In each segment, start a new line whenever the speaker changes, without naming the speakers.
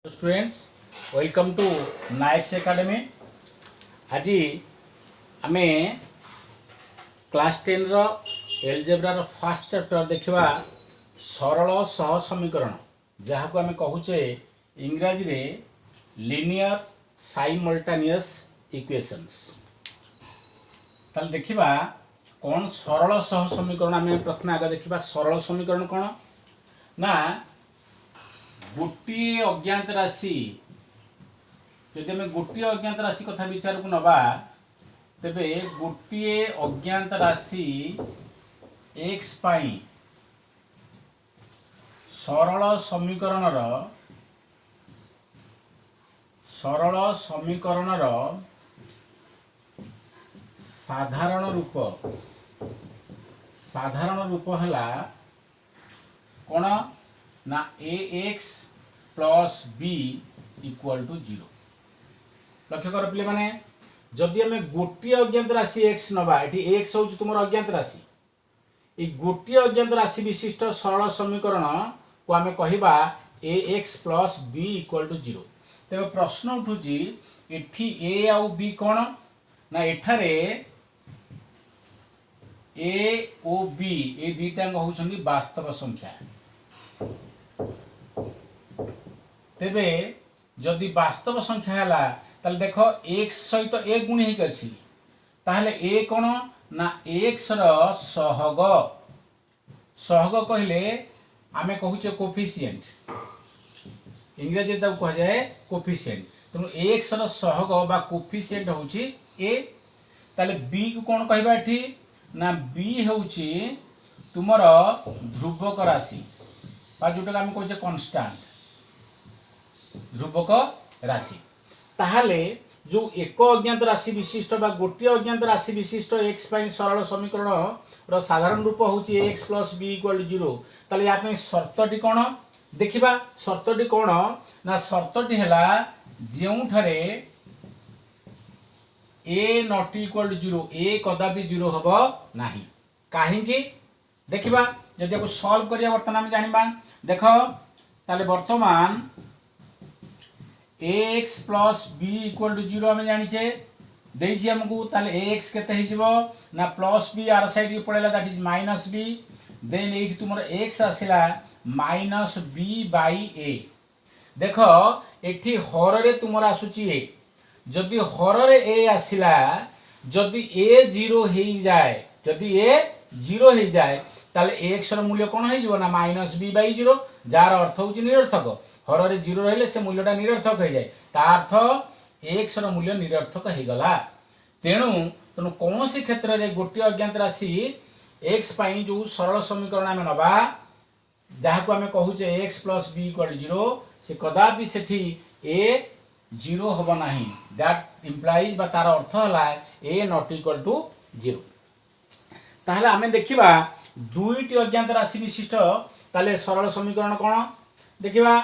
Students welcome to Nayak's academy. आज आम class 10 रो एलजेब्रा फर्स्ट चैप्टर देखा सरल सह समीकरण जहाँ को आम कहूचे इंग्राजी रे लिनियर साइमल्टेनियस इक्वेशंस। ताल देखा कौन सरल सह समीकरण आम प्रथम आगे देखा सरल समीकरण कौन ना गोटे अज्ञात राशि जदि आम गोटे अज्ञात राशि कथा विचार को नवा तेबे गोटे अज्ञात राशि x पाई सरल समीकरण साधारण रूप है कौन ना ax plus b equal to 0। लक्ष्य कर पे माने जदि आम गोटे अज्ञात राशि x नवा ये x हूँ तुम अज्ञात राशि ये गोटे अज्ञात राशि विशिष्ट सरल समीकरण को आम कहवा ax plus b equal to 0। तेज प्रश्न उठूची एठी a आउ b कौन ना एठारे a और b ये दुईटा होउछंदी वास्तव संख्या। तेबे जदि वास्तव संख्या है ताले देख x सहित a गुणी ही अछि ताहले a कोन ना x रो सहग कहले आमे कहूचे कोफिशिएंट इंग्रजी तब कह जाए कोफिशिएंट तेणु x रो सहग बा कोफिशिएंट होउची a। ताले b को कोन कहबा एठी ना b होउची तुमर ध्रुवक राशि बा जोटा आमे कहूचे कांस्टेंट ध्रुवक राशि। ताहले जो एक अज्ञात राशि विशिष्ट बा गोटे अज्ञात राशि विशिष्ट x पाई सरल समीकरण रो साधारण रूप होउची x plus b equal to 0। ताले या पे शर्तटी कोन देखिबा शर्तटी कोन ना शर्तटी हला जेउ ठरे a not equal to 0 a कदापि 0 हबो नाही काहे की देखिबा जदि को सॉल्व करिया वर्तमान हम जानिबा देखो ताले वर्तमान ax plus b equal to 0 आम जानिचे देछि हमकु ताले ax केते हिजबो ना प्लस b आर साइड के पड़ेला that is minus b then एठी तुमर x आसिला माइनस b बाय a। देखो एठी हर रे तुमर आसुची a जदि हर रे a आसिला जदि a 0 हेई जाए जदि a 0 हेई जाए ताले x रो मूल्य कोन हेइजबो ना माइनस b बाय 0 जार अर्थ होची निरर्थक हर रे 0 रहले से मूल्यटा निरर्थक हो जाए ता अर्थ x रो मूल्य निरर्थक हे गला। तेणु कौन सी क्षेत्र रे गोटे अज्ञात राशि x पाई जो सरल समीकरण आम नबा जहाँ को आम कहूचे x प्लस b इक्वल 0 से कदापि सेठी a 0 हबो नाही दैट इंप्लाइज बा तार अर्थ हला a नॉट इक्वल टू 0। ताहले आम देखिबा दुईटी अज्ञात राशि विशिष्ट ताले सरल समीकरण कोन देखिबा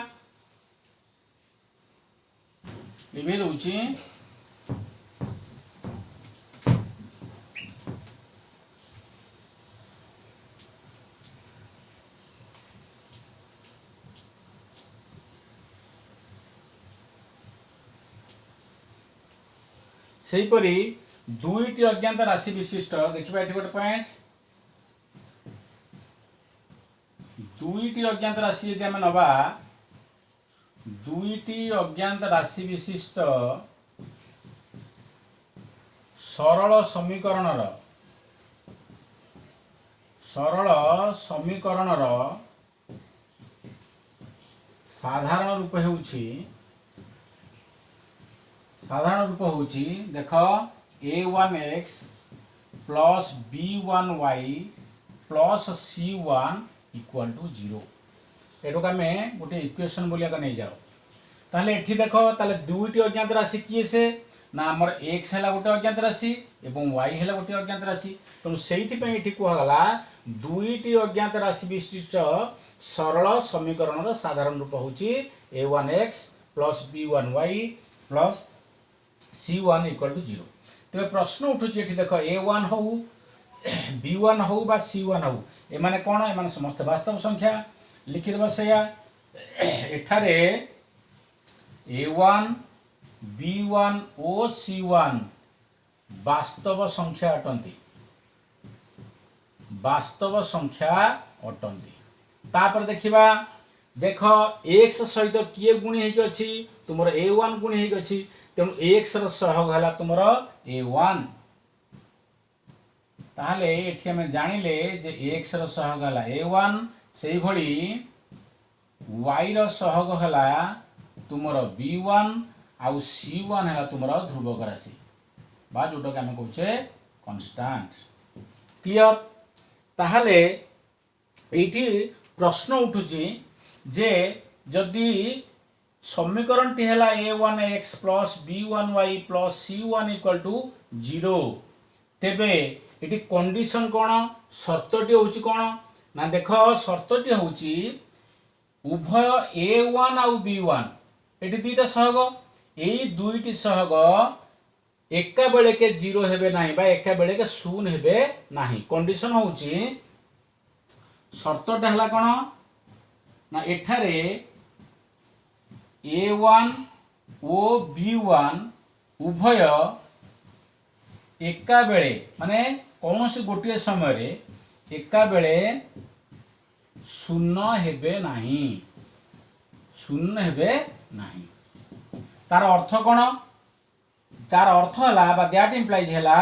लिखि दउची सेही परी दुईटी अज्ञात राशि विशिष्ट देखिबा एठी गोटे पॉइंट दुईटी अज्ञात राशि यदि आम नबा दुईटी अज्ञात राशि विशिष्ट सरल समीकरण साधारण रूप होउची देख a1x plus b1y plus c1 equal to 0 एटोक आम गोटे इक्वेशन बोलिया नहीं जाओ ताहले एठी देखो ताहले दुईटी अज्ञात राशि किए से ना हमर x हैला गोटे अज्ञात राशि एवं y हैला गोटे अज्ञात राशि तेणु सेहिति पई एठी कहला दुईटी अज्ञात राशि विशिष्ट सरल समीकरण रो साधारण रूप होची a1x plus b1y plus c1 equal to 0। तेबे प्रश्न उठुची एठी देखो a1 हो b1 हो बा c1 हो एमाने कोन एमाने समस्त वास्तव संख्या लिखिदेबा सेया एठारे A1 B1 ओ C1 वास्तव संख्या अटंती, वास्तव संख्या अटंती। तापर देखिबा, देख x सहित किए गुणी हेक अछि, तुमर A1 गुणी हेक अछि, तेणु x रो सहग हला तुमर A1। ताहले एठी हम जानिले जे x रो सहग हला A1, सेही भली y रो सहग हला तुमर B1 आउ C1 हला तुमर ध्रुवक राशि बा जोटा के हम कहूचे कांस्टेंट। क्लियर? ताहले एठी प्रश्न उठुची जे जदि समीकरण टी हला A1x plus B1y plus C1 equal to 0, तेबे एटी कंडीशन कोन, शर्तटी होची कोन ना, देख शर्तटी होची उभय A1 आउ B1 एटी दुईटा सहग, एई दुईटी सहग एका बेले के 0 हेबे नाही बा एका बेले के 0 हेबे नाही। कंडीशन होची शर्तटा हला कोन ना, एठारे A1 ओ B1 उभय एका बेले माने कौन से गोटे समय रे एका बेले 0 हेबे नाही, 0 हेबे नाही। तार अर्थ कोन, तार अर्थ हला बा दैट इंप्लाइज हला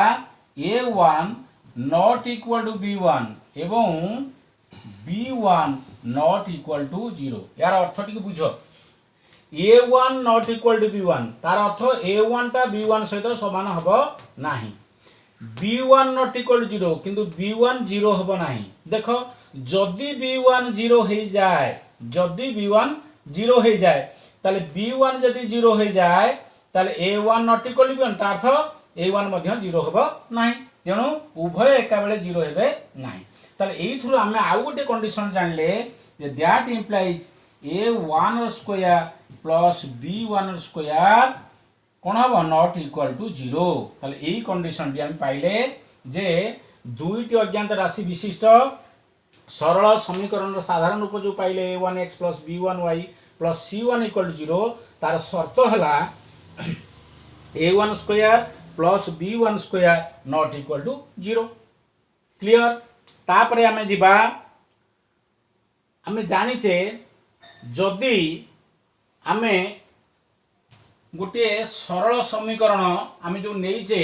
A1 not equal to B1 एवं B1 नॉट इक्वल टू 0। यार अर्थ टिक बुझ, A1 not equal to B1 तार अर्थ A1 टा B1 सहित समान हबो नाही, B1 नॉट इक्वल टू 0 किंतु B1 0 हबो नाही। देखो जदि B1 0 हे जाए, जदि B1 0 हे जाए ताले B1 जदि 0 हे जाए ताले A1 not equal to B1 तार अर्थ A1 मध्य 0 हबो नाही, तेणु उभय एका बेले 0 हेबे नाही। ताले एई थ्रू हमें आउ गोटे कंडीशन जानले जे that implies A1 square plus B1 square कोन हबो नॉट इक्वल टू 0। ताले एई कंडीशन टी हम पाइले जे दुईटी अज्ञात राशि विशिष्ट सरल समीकरण रो साधारण रूप जो पाइले A1x plus B1y plus C1 equal to 0, तार शर्त हला A1 square plus B1 square not equal to 0। Clear? तापरे हमें जिबा, हमें जानिचे जदि हमें गोटे सरल समीकरण आम जो नहींचे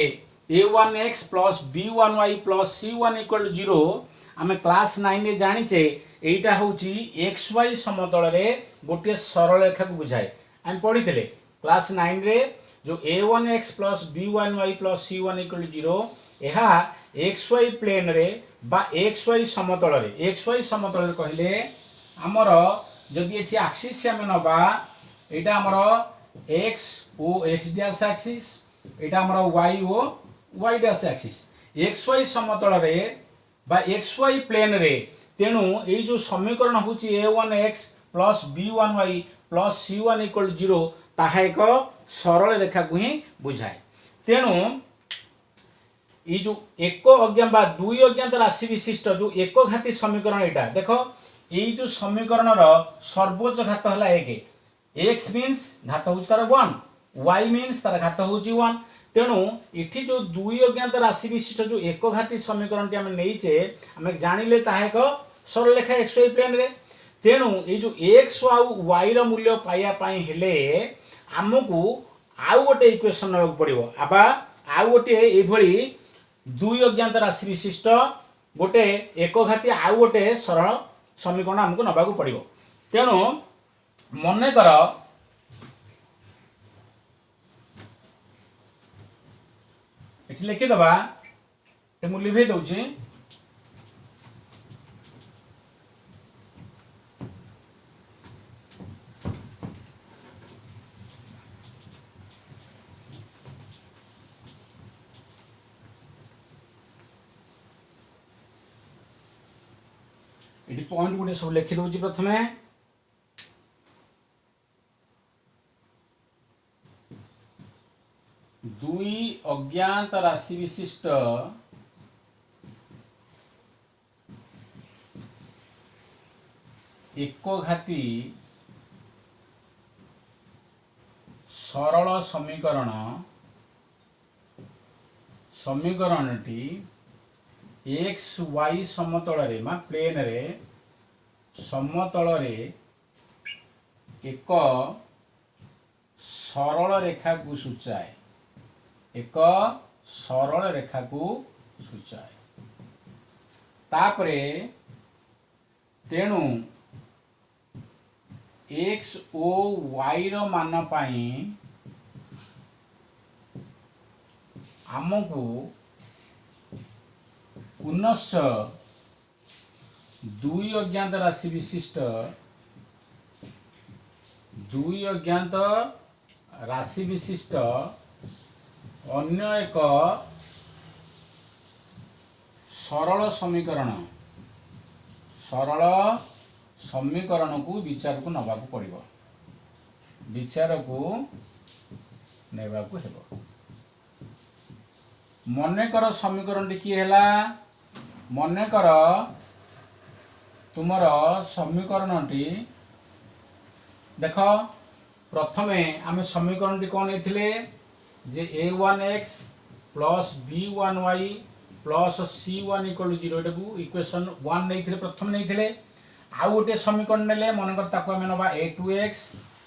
A1x plus B1y plus C1 equal to 0, आम क्लास 9 रे जानिचे एटा होची xy समतल रे गोटे सरल रेखा को बुझाए। हम पढ़ी थे क्लास 9 रे जो A1x plus B1y plus C1 equal to 0 एहा xy प्लेन रे बा xy समतल रे, xy समतल रे कहले हमर जदि एठी एक्सिस से हम नबा, एटा हमर x ओ x डैश एक्सिस, एटा हमर y ओ y डैश एक्सिस। xy समतल रे बा xy प्लेन रे, तेणु ए जो समीकरण होची A1x plus B1y plus C1 equal to 0 ताहा एक सरल रेखा को ही बुझाए। तेणु ये जो एक अज्ञात बा दुई अज्ञात राशि विशिष्ट जो एक घाती समीकरण एटा देखो, ये जो समीकरण रो सर्वोच्च घात हला 1, x मीन्स घात होची तार 1, y मीन्स तार घात होची 1। तेणु इठी जो दुई अज्ञात राशि विशिष्ट जो एक घाती समीकरण टी हम नहींचे हम जानिले ताहा एक सरल रेखा xy प्लेन रे। तेणु ये जो x आउ y रो मूल्य पाइया पाई हेले हमकु आउ गोटे इक्वेशन नबाक पड़िबो, आबा आउ गोटे ए भली दुई अज्ञात राशि विशिष्ट गोटे एक घाती आउ गोटे सरल समीकरण हमकु नबाक पड़िबो। तेणु मने कर एठी लिखि दबा, ए मु लिखि दउची एटी पॉइंट गुटे सब लिखि दउची। प्रथमे दुई अज्ञात राशि विशिष्ट एक घाती सरल समीकरणटी एक्स वाई समतल रे मा प्लेन रे समतल रे एक सरल रेखा को सूचाए, एक सरल रेखा को सूचाए। तापरे तेणु एक्स ओ वाई रो मान पाई आमको पुनश्च दुई अज्ञात राशि विशिष्ट अन्य एक सरल समीकरण को विचार को नवा को पड़िबो, विचार को नेबा को हेबो। मनेकर समीकरण टी किए हैला, मनेकर तुमर समीकरण टी देख, प्रथमे आम समीकरण टी कौन नहीं जे a1x plus b1y plus c1 equal 0 को इक्वेशन 1 नहीं प्रथम नहीं आउ गोटे समीकरण ने मनकर ताको आम नवा a2x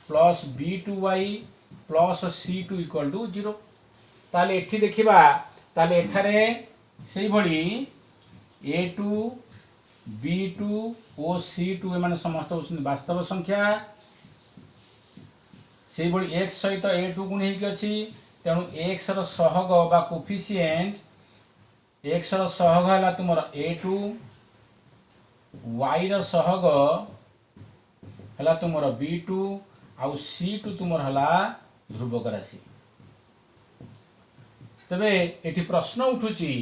plus b2y plus c2 equal 0। ताले एठी देखिबा, ताले एठारे सेही भली a2 b2 और c2 एमाने समस्त होछन वास्तव संख्या, सेही भली x सहित a2 गुण हेकि अछि, तेणु x रो सहग बा कोफिशिएंट x रो सहग हला तुमर a2, y रो सहग हला तुमर b2 आउ c2 तुमर हला ध्रुवक राशि। तबे एठी प्रश्न उठुची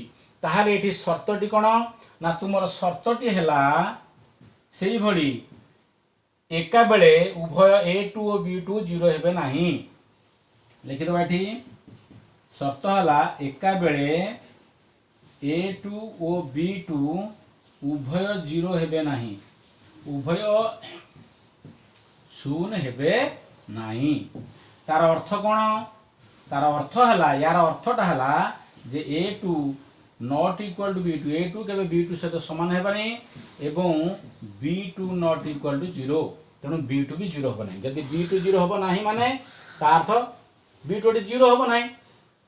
ताहाले एठी शर्तटी कोन ना तुमर शर्तटी हला सेही भली एका बेले उभय a2 और b2 0 हेबे नाही। लिखि दबा एठी शर्त हला एका बेले a2 और b2 उभय 0 हेबे नाही, उभय शून्य हेबे नाही। तार अर्थ कोन, तार अर्थ हला यार अर्थटा हला जे a2 not equal to b2, a2 केबे b2 सहित समान हेबानी एवं b2 नॉट इक्वल टू 0, तेणु b2 भी 0 होबो नाही। जदि b2 0 होबो नाही माने ता अर्थ b2 0 होबो नाही,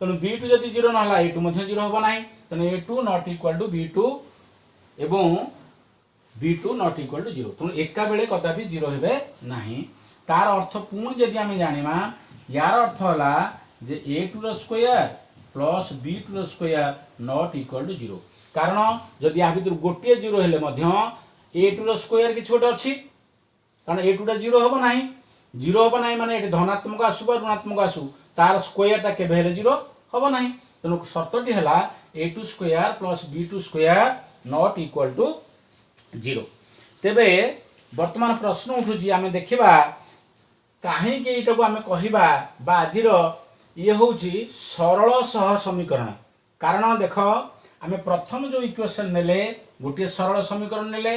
तेणु b2 जदि 0 न हला a2 मध्ये 0 होबो नाही, तेणु a2 not equal to b2 एवं b2 नॉट इक्वल टू 0, तेणु एका बेले कदापि 0 हेबे नाही। तार अर्थ पुणी जदि आमे जानिमा, यार अर्थ हला जे a2 रो स्क्वायर प्लस b2 रो स्क्वायर नॉट इक्वल टू 0, कारण जदि आ भितर गोटे 0 हेले मध्य a2 रो स्क्वायर कि छोटे अछि, कारण a2 टा 0 होबो नाही, 0 होबो नाही माने एठी धनात्मक आसु बा ऋणात्मक आसु तार स्क्वायर टा केबे हेले 0 होबो नाही। तेणु शर्तटी हला a2 square plus b2 square not equal to 0। तेबे वर्तमान प्रश्न उठुची आमे देखिबा काहे के एटा को आमे कहिबा बा आजिर ये होची सरल सह समीकरण। कारण देख आमे प्रथम जो इक्वेशन नेले गोटे सरल समीकरण नेले,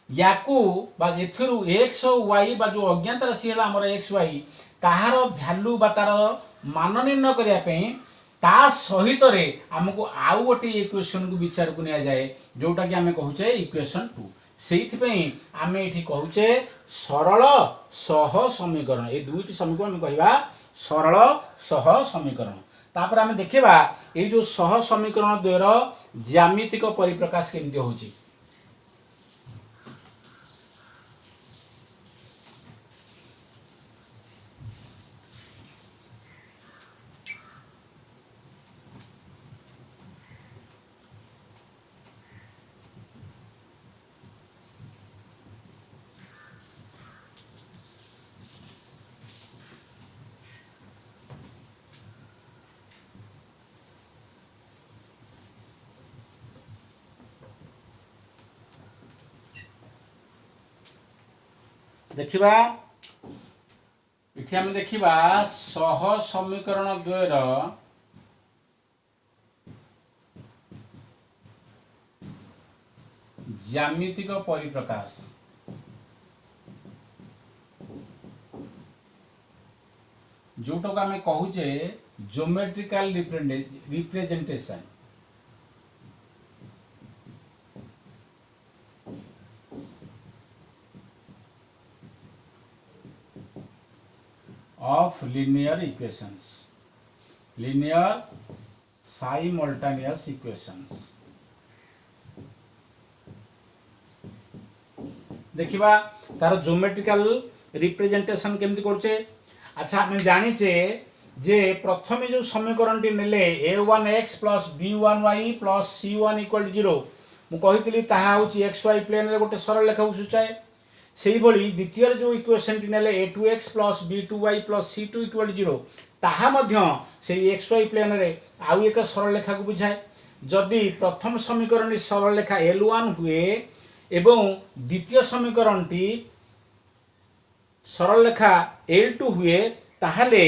याकू बा एथिरु x और y बा जो अज्ञात राशि हला हमर x y ताहार वैल्यू बा तार मान निर्णय करिया पे ता सहित रे हमको आउ गोटे इक्वेशन को विचार को निया जाए, जोटा कि आमे कहूचे इक्वेशन 2। सेहित पई आमे एठी कहूचे सरल सह समीकरण, ए दुईटी समीकरण हम कहिबा सरल सह समीकरण। तापर आमे देखिबा ए जो सह समीकरण द्वयर ज्यामितिक परिप्रकाश केमति होची। देखिबा इठी हम देखिबा सह समीकरण द्वयर ज्यामितिक परिप्रकाश। जोटा को आम कहूचे geometrical representation of linear equations, linear simultaneous equations. देखिबा तार ज्योमेट्रिकल रिप्रेजेंटेशन केमती करछे। अच्छा हम जानिचे जे प्रथमे जो समीकरण टी नेले a1x + b1y + c1 = 0 मु कहितली ताहा होची xy प्लेन रे गोटे सरल रेखा को सूचाए। सेही भली द्वितीय जो इक्वेशन टी नेले a2x + b2y + c2 = 0 ताहा मध्य सेही xy प्लेन रे आउ एक सरल रेखा को बुझाए। जदि प्रथम समीकरण टी सरल रेखा l1 हुए एवं द्वितीय समीकरण टी सरल रेखा l2 हुए ताहले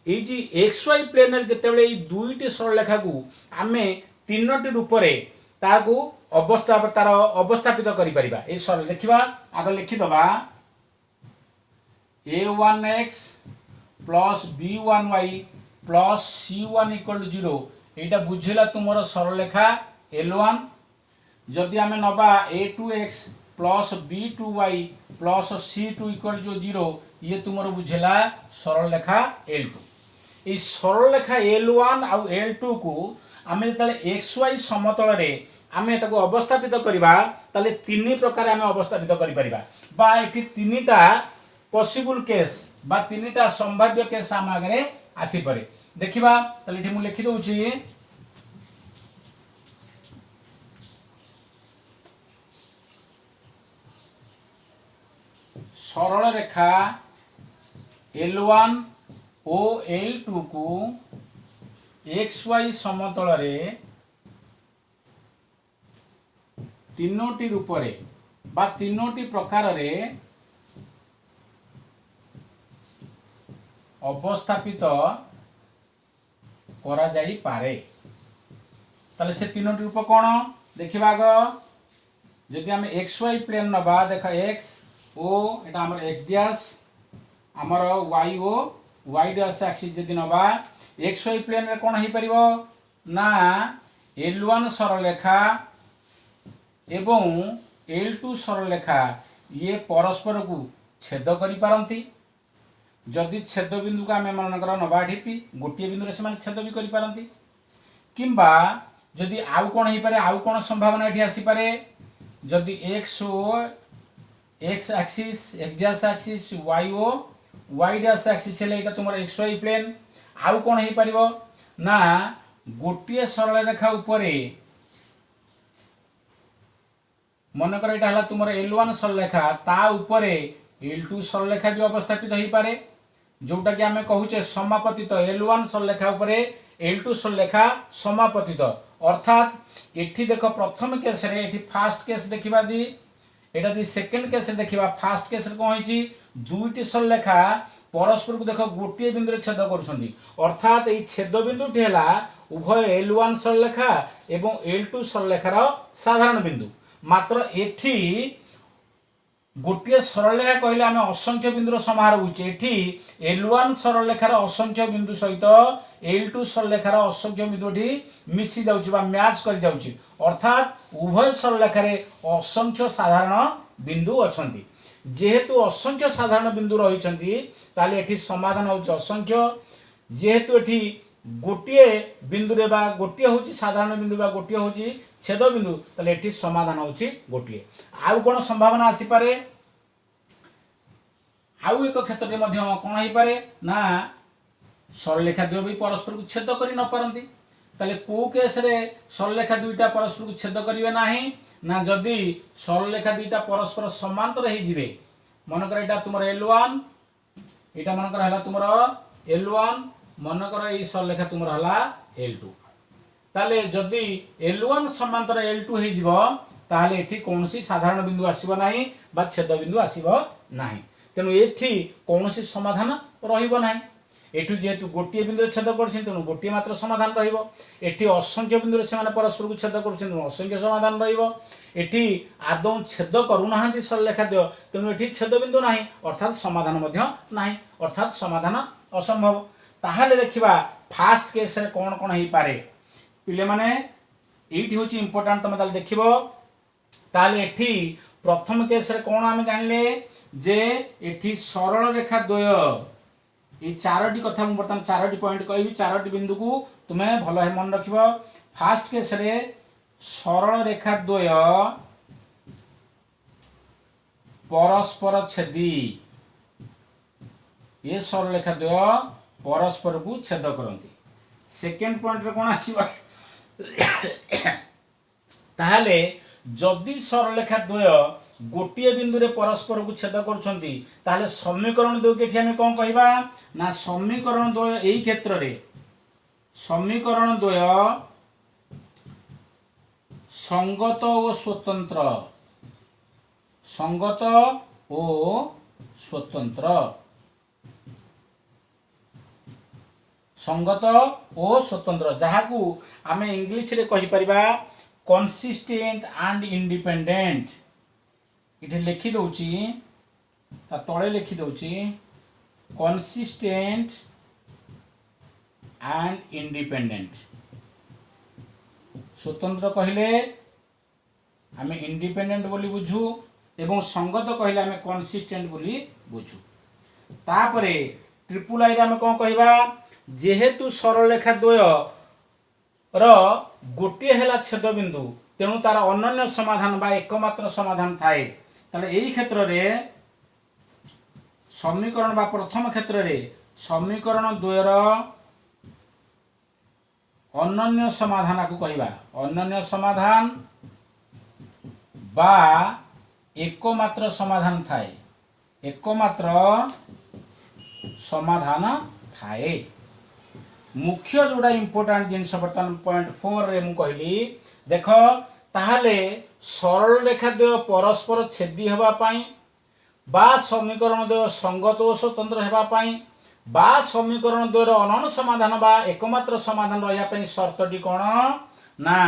ए जी xy प्लेन रे जेतेबेले ए दुईटी सरल रेखा को आमे तीनोटी रूप रे ताकू अवस्थापित करि परिबा। ए सरल लिखिबा आग लिखि दबा a1x + b1y + c1 = 0 एटा बुझिला तुमरो सरल रेखा l1। जदि आमे नबा a2x + b2y + c2 = 0 ये तुमरो बुझिला सरल रेखा l2। ए सरल रेखा l1 आउ l2 को आमे तले xy समतल रे आमे ताको अवस्थापित करिबा तले तीन प्रकार आमे अवस्थापित करि परिबा बा एठी तीनटा पॉसिबल केस बा तीनटा संभाव्य केस आम आगे आसी पारे। देखिबा तले एठी मु लिखि दउची सरल रेखा l1 ओ l2 को xy समतल रे तीनोटी रूप रे बा तीनोटी प्रकार रे अवस्थापित करा जाई पारे। ताले से तीनोटी रूप कोन देखिबा आगो जदि हम xy प्लेन नबा देख x ओ एटा हमर x डैश हमर y ओ y डैश एक्सिस जदि नबा xy प्लेन रे कोन हे परिबो ना l1 सरल रेखा एवं l2 सरल रेखा ये परस्पर को छेद करि पारंती। जदि छेद बिंदु का आमे मनकर नबा ढिपी गोटे बिंदु रे समान छेद भी करि पारंती किंबा जदि आउ कोन हे पारे आउ कोन संभावना एठी आसी पारे जदि x ओ x axis x dash axis y ओ y डैश एक्सिस हेले एटा तुमर xy प्लेन आउ कोन हे परिबो ना गोटे सरल रेखा ऊपरे मनकर एटा हला तुमर l1 सरल रेखा ता ऊपरे l2 सरल रेखा भी अवस्थापित होई पारे जोटा कि आमे कहूचे समापतित l1 सरल रेखा ऊपरे l2 सरल रेखा समापतित। अर्थात एठी देखो प्रथम केस रे एठी फर्स्ट केस देखिबा दी एटा दी सेकंड केस रे देखिबा फर्स्ट केस रे कोन होईची दुईटी सरल रेखा परस्पर को देखो गोटे बिंदु रे छेद करछंदी। अर्थात ए छेद बिंदु ठी हला उभय l1 सरल रेखा एवं l2 सरल रेखार साधारण बिंदु। मात्र एठी गोटे सरल रेखा कहले आमे असंख्य बिंदुर समाहार होउचे एठी l1 सरल रेखार असंख्य बिंदु सहित l2 सरल रेखार असंख्य बिंदुठी मिसी जाउची बा मैच कर जाउची। अर्थात उभय सरल रेखा रे असंख्य साधारण बिंदु अछंती। जेहेतु असंख्य साधारण बिंदु रहिछंती ताले एठी समाधान होउची असंख्य। जेहेतु एठी गोटे बिंदु रे बा गोटे होउची साधारण बिंदु बा गोटे होउची छेद बिंदु ताले एठी समाधान होउची गोटे। आउ कोन संभावना आसी पारे आउ एक क्षेत्र रे मध्य कोन हे पारे ना सरल रेखा दुई भी परस्पर को छेद करि न पारंती। ताले को केस रे सरल रेखा दुईटा परस्पर को छेद करिवे नाही ना जदि सरल रेखा दुईटा परस्पर समांतर हे जिवे मनकर एटा तुमर l1 एटा मनकर हला तुमर l1 मनकर ए सरल रेखा तुमर हला l2 ताले जदि l1 समांतर l2 हे जिवो ताले एठी कोनोसी साधारण बिंदु आसीबो नाही बा छेद बिंदु आसीबो नाही। तेनु एठी कोनोसी समाधान रहिबो नाही। एठु जेतु गोटे बिंदु छेद करछिन तेनु गोटे मात्र समाधान रहिबो। एठी असंख्य बिंदु से माने परस्पर को छेद करछिन तेनु असंख्य समाधान रहिबो। एठी आदौ छेद करू नाहांती सरल रेखा द्य तेनु एठी छेद बिंदु नाही अर्थात समाधान मध्य नाही अर्थात समाधान असंभव। ताहले देखिबा फास्ट केस रे कोन कोन हेई पारे पिले माने एठी होची इंपोर्टेंट तुम ताले देखिबो ताले एठी प्रथम केस रे कोन आमे जानले जे एठी सरल रेखा द्वय ये चारोटी कथा मु बर्तमान चारोटी पॉइंट कहबी चारोटी बिंदु को तुम्हें भलो है मन रखिबो फास्ट केस रे सरल रेखा द्वय परस्पर छेदी ये सरल रेखा द्वय परस्पर को छेद करती सेकेंड पॉइंट रे कोन आसीबा ताहले जदि सरल रेखा द्वय गोटे बिंदु रे परस्पर को छेद करछंती ताहले समीकरण द्वय केठी हमें कोन कहबा ना समीकरण द्वय एई क्षेत्र रे समीकरण द्वय संगत और स्वतंत्र संगत और स्वतंत्र संगत और स्वतंत्र जहाँ को आम इंग्लिश रे कहि परिबा कंसिस्टेंट एंड इंडिपेंडेंट इथे लिखि दउची ता तळे लिखि दउची कंसिस्टेंट एंड इंडिपेंडेंट स्वतंत्र कहले आम इंडिपेंडेंट बोली बुझू एवं संगत कहले आम कंसिस्टेंट बोली बुझू तापरे ट्रिपल आई रे आम कोन कहबा जेहेतु सरल रेखा द्वय रो गोटे हेला छेद बिंदु तेणु तार अनन्य समाधान बा एकमात्र समाधान थाए ताले एई क्षेत्र रे समीकरण बा प्रथम क्षेत्र रे समीकरण द्वय रो अनन्य समाधान को कहबा अनन्य समाधान बा एकमात्र समाधान थाए एकमात्र समाधान थाए मुख्य जोड़ा इंपोर्टेंट जिनस बर्तमान पॉइंट 4 रे मु कहली देख ताहले सरल रेखा द्वय परस्पर छेदी हेबा पाई बा समीकरण द्वय संगत और स्वतंत्र हेबा पाई बा समीकरण द्वय रो अनन्य समाधान बा एकमात्र समाधान रहिया पई शर्तटी कोन ना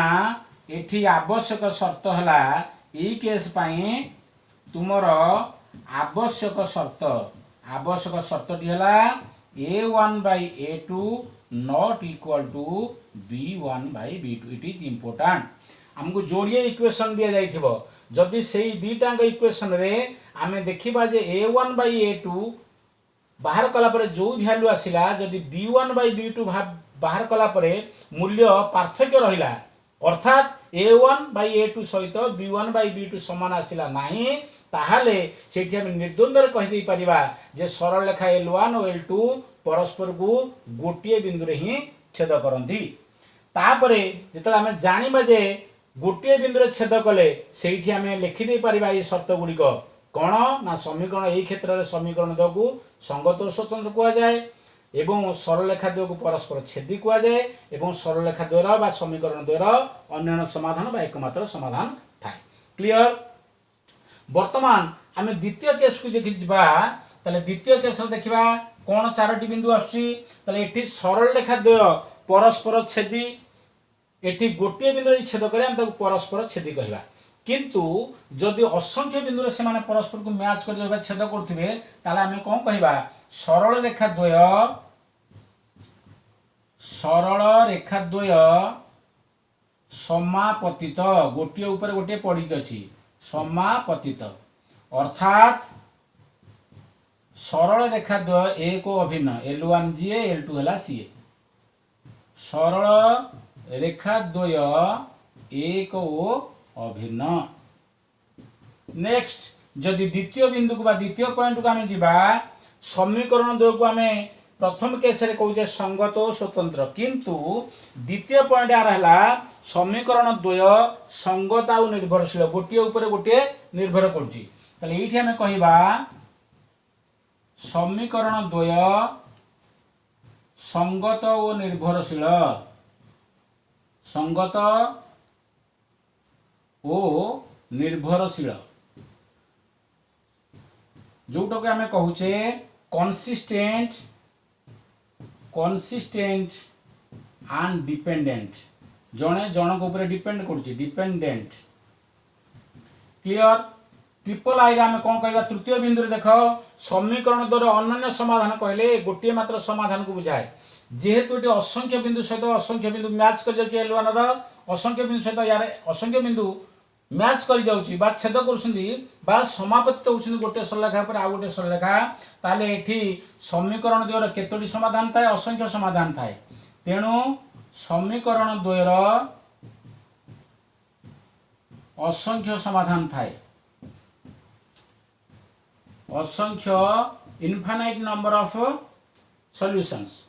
एठी आवश्यक शर्त हला ई केस पाई तुमर आवश्यक शर्तटी हला a1 by a2 not equal to b1 by b2 it is important हमको जोड़िए इक्वेशन दिया जाइथिबो जदि सेही दीटांग इक्वेशन रे आमे देखिबा जे a1 by a2 बाहर कला परे जो वैल्यू आसिला जदि b1 by b2 बाहर कला परे मूल्य पार्थक्य रहिला अर्थात a1 by a2 सहित b1 by b2 समान आसिला नाही ताहले सेठी हम निर्द्वंद्व कहि दे परिबा जे सरल रेखा l1 और l2 परस्पर को गोटे बिंदु रे ही छेद करंती तापरे जेतला हम जानिबा जे गोटे बिंदु रे छेद कले सेठी हम लिखि दे परिबा ये शर्त गुडी को कोन ना समीकरण एई क्षेत्र रे समीकरण द को संगत और स्वतंत्र कुआ जाए एवं सरल रेखा द्वय को परस्पर छेदी कुआ जाए एवं सरल रेखा द्वय बा समीकरण द्वय अन्य समाधान बा एकमात्र समाधान थाए क्लियर वर्तमान आम द्वितीय केस को देखि जिबा तले द्वितीय केस देखिबा कोन चारोटी बिंदु आछि तले एठी सरल रेखा द्वय परस्पर छेदी एठी गोटे बिंदु रे छेद करे हम ताको परस्पर छेदी कहबा किंतु जदि असंख्य बिंदु रे से माने परस्पर को मैच कर देबा छेद करथिबे ताले हम कोन कहबा सरल रेखा द्वय समापतित गोटे ऊपर गोटे पड़ी अछि समापतित अर्थात सरल रेखा द्वय एक अभिन्न l1 जी l2 हला सी सरल रेखा द्वय एक अभिन्न नेक्स्ट जदि द्वितीय बिंदु को बा द्वितीय पॉइंट को आमे जिबा समीकरण द्वय को आमे प्रथम केस रे कहूजे संगत और स्वतंत्र किंतु द्वितीय पॉइंट आ रहला समीकरण द्वय संगत आ निर्भरशील गोटे ऊपर गोटे निर्भर करछि तले एठी हमें कहिबा समीकरण द्वय संगत और निर्भरशील संगत ओ निर्भरशील जोटा को आमे कहूचे कंसिस्टेंट एंड डिपेंडेंट जने जनक ऊपर डिपेंड करूची डिपेंडेंट क्लियर ट्रिपल आई आम कौन कह तृतीय बिंदु देख समीकरण द्वारा अनन्य समाधान कहले गोटे मात्र समाधान को बुझाए जेहेतु ये असंख्य बिंदु सहित असंख्य बिंदु मैच कर जाऊँ एल वन असंख्य बिंदु सहित यार असंख्य बिंदु मैच कर जाऊँगी बा छेद कर समापतित होती गोटे सरलेखा पर आ गोटे सरलेखा ताले एठी समीकरण द्वयर केतोटी समाधान थाए असंख्य समाधान थाए तेणु समीकरण द्वयर असंख्य समाधान थाए असंख्य इनफाइनाइट नंबर ऑफ सॉल्यूशंस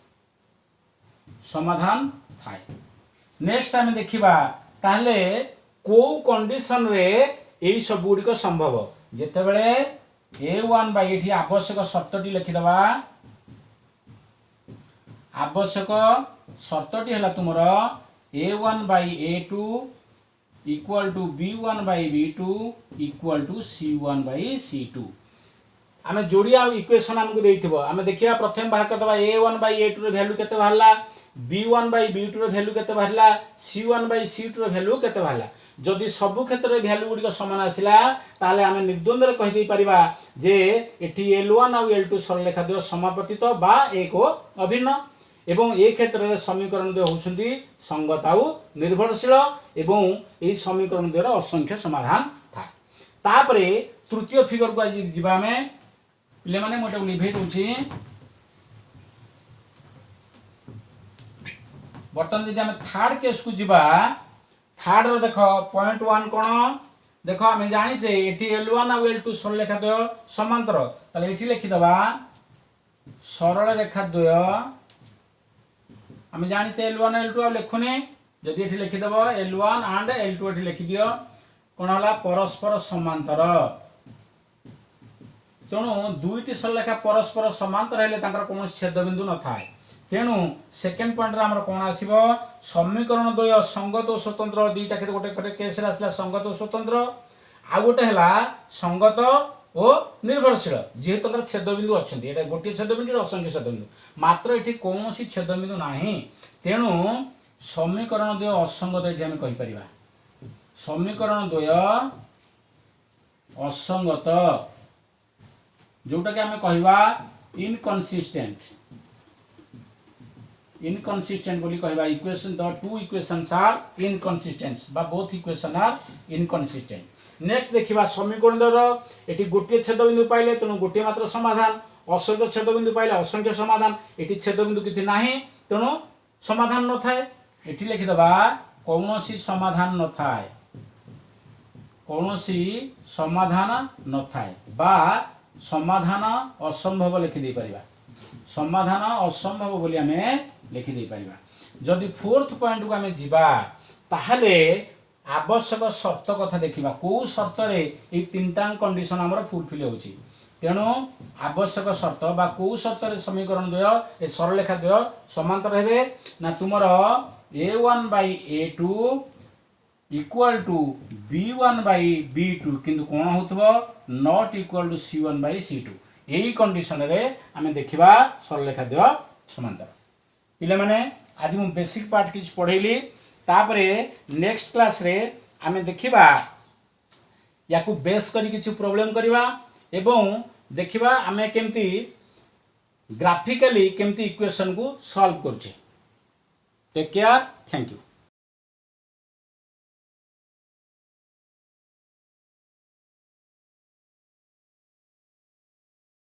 समाधान थाए। नेक्स्ट आम देखा ताहले को कंडीशन रे यही सब गुड़िक संभव जितेबले A1 बाई एठी आवश्यक शर्तटी लिखिदबा आवश्यक शर्तटी है तुमर A1 by A2 equal to B1 by B2 equal to C1 by C2 आम जोड़िया इक्वेशन आमको देइथिबो आम देखिया प्रथम बाहर करदबा A1 बाई A2 रे वैल्यू केते बाहरला B1 बाई B2 रे वैल्यू केते बाहरला C1 बाई C2 रे वैल्यू केते बाहरला जदि सबु क्षेत्र में वैल्यू गुड़िक समान आसला ताले आम निर्द्वंद्व कहि दे परिबा जे एठी L1 और L2 सरलेखा द्वय समापतित बा एक अभिन्न एवं ए क्षेत्र में समीकरण द्वय होउछंती संगत आउ निर्भरशील एवं एही समीकरण द्वयर असंख्य समाधान था तापरे तृतीय फिगर को आज जिबा में पिले माने मोटे लिभे दोछि बर्तन जदि आम थर्ड केस को जिबा थर्ड रो देख पॉइंट 1 कोन देख आम जानिचे एठी L1 और L2 सरलेखा द्वय समांतर ताले एठी लिखि दबा सरल रेखा द्वय आम जानिचे L1 L2 लिखुनी जदि एठी लिखि दबो L1 एंड L2 एठी लिखि दियो कोन होला परस्पर समांतर तेणु दुईटी सरलेखा परस्पर समांतर हेले तांकर कोनो छेद बिंदु न थाए तेणु सेकेंड पॉइंट रे हमर कोन आसीबो समीकरण द्वय संगत और स्वतंत्र दुईटा के गोटे केस रे आसला संगत और स्वतंत्र आ गोटे हला संगत और निर्भरशील जेहेतु तांकर छेद बिंदु अछंती एटा गोटे छेद बिंदु असंख्य छेद बिंदु मात्र एठी कोनोसी छेद बिंदु नाही तेणु समीकरण द्वय असंगत एठी हम कहि परिबा समीकरण द्वय असंगत जोटा कि आम कहवा इनकंसिस्टेंट बोली कहवा equation the two equations are inconsistent बा both equation are inconsistent next देखिबा समीकरण द्वयर एटी गोटे छेद बिंदु पाइले तेणु गोटे मात्र समाधान असंख्य छेद बिंदु पाइले असंख्य समाधान एटी छेद बिंदु किछि नाही तेणु समाधान न थाए एटी लिखि दबा कौनसी समाधान न थाए कौनसी समाधान न थाए बा समाधान असंभव लिखि दे परिबा समाधान असंभव बोली हमें लिखि दे परिबा जदि फोर्थ पॉइंट को हमें जिबा ताहले आवश्यक शर्त कथा देखिबा को शर्त रे ए तीनटा कंडीशन हमर फुलफिल होची तेणु आवश्यक शर्त बा को शर्त रे समीकरण द्वय ए सरलेखा द्वय समांतर हेबे ना तुमर A1 by A2 equal to B1 by B2 किंतु कौन होतबो not equal to C1 by C2 यही कंडीशन रे आमे देखिबा सरलेखा द्वय समांतर पिले माने आज मु बेसिक पार्ट किछ पढैली तापरे नेक्स्ट क्लास रे आमे देखिबा याकू बेस करी किछ प्रॉब्लम करिबा एवं देखिबा आमे केमती ग्राफिकली केमती इक्वेशन को सॉल्व करछे टेक केयर थैंक यू।